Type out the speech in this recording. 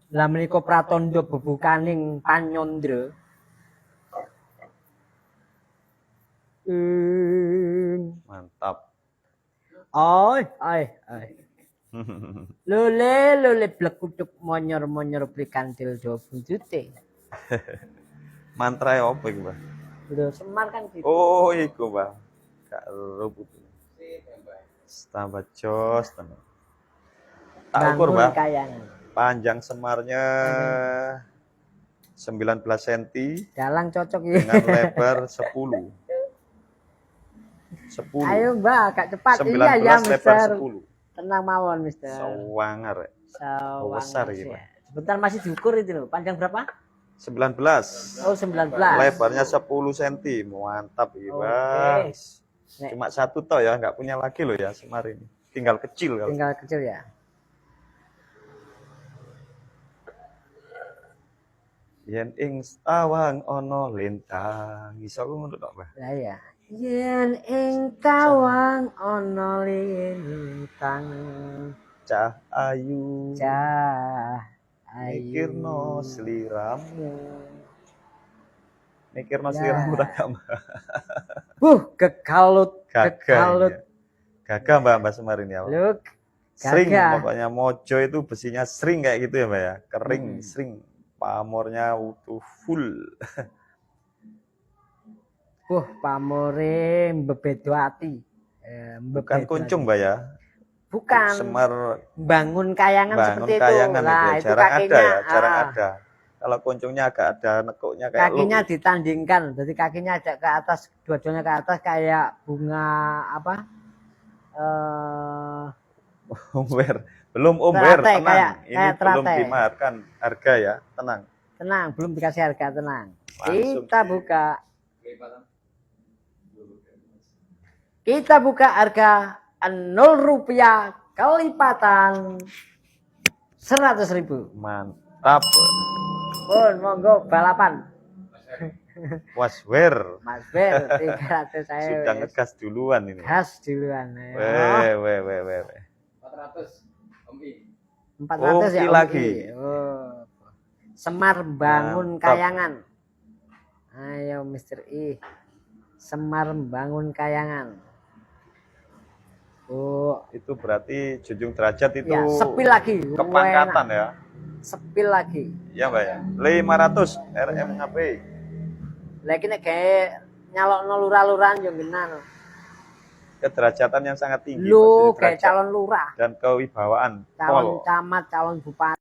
Lah menika pratandha bebukaning panyandra. Mantap. Ai. Lule blekutuk monyor prikantil do buntute. Mantra apa iku, Mbah? Lho Semar kan gitu. Oh, iku, Mbah. Gak ero putu. Tambah jos tenan. Tak ukur, Mbah. Panjang semarnya 19 cm. Dalang cocok ya. Dengan lebar 10. 10. Ayo Mbak, agak cepat. 19 iya ya, lebar Mister. 10. Tenang mawon, Mister. Sawangar. Besar iki, Pak. Sebentar masih diukur itu loh. Panjang berapa? 19. Oh, 19. Lebarnya 10 cm. Mantap iki, Bang. Cuma satu toh ya, nggak punya lagi loh ya Semar ini. Tinggal kecil kalau. Tinggal kecil ya. Yen ing tawang ono lintang. Iso ku ngono tok, Mbah. Lah ya. Yen ing tawang ono lintang. Cah ayu. Mikirno sliramu. Mikirno sliramu tak Mbah. Kekalut. Gagah Mbak Semar ini ya. Loh, sering pokoknya mojo itu besinya sering kayak gitu ya Mbak ya. Kering, sering. Pamornya utuh full. Pamore mbebedo ati. Bukan kuncung Mbak ya. Bukan. Semar bangun kayangan seperti itu. Nah, itu jarang ada ya, jarang ada. Kalau kuncungnya agak ada nekuknya kayak kakinya ditandingkan. Jadi kakinya ada ke atas, dua-duanya ke atas kayak bunga apa? Belum Umber, tenang. Kayak belum dimaharkan harga ya, tenang. Tenang, belum dikasih harga, tenang. Kita buka. Kita buka harga 0 rupiah kelipatan 100.000. Mantap. Monggo balapan. Mas Wer. 300 saya. Sudah ngegas duluan ini. Gas duluan. 400. 400 ya lagi. Semar bangun kayangan. Ayo Mister I. Semar bangun kayangan. Itu berarti junjung derajat itu ya, sepil lagi. Kepangkatan ya. Sepil lagi. Ya Mbak ya. 500 RMHP. Lagi nek kayak nyalokno lurah-lurahan yo genah. Kederajatan yang sangat tinggi. Lu kayak calon lurah dan kewibawaan. Calon camat, calon bupati.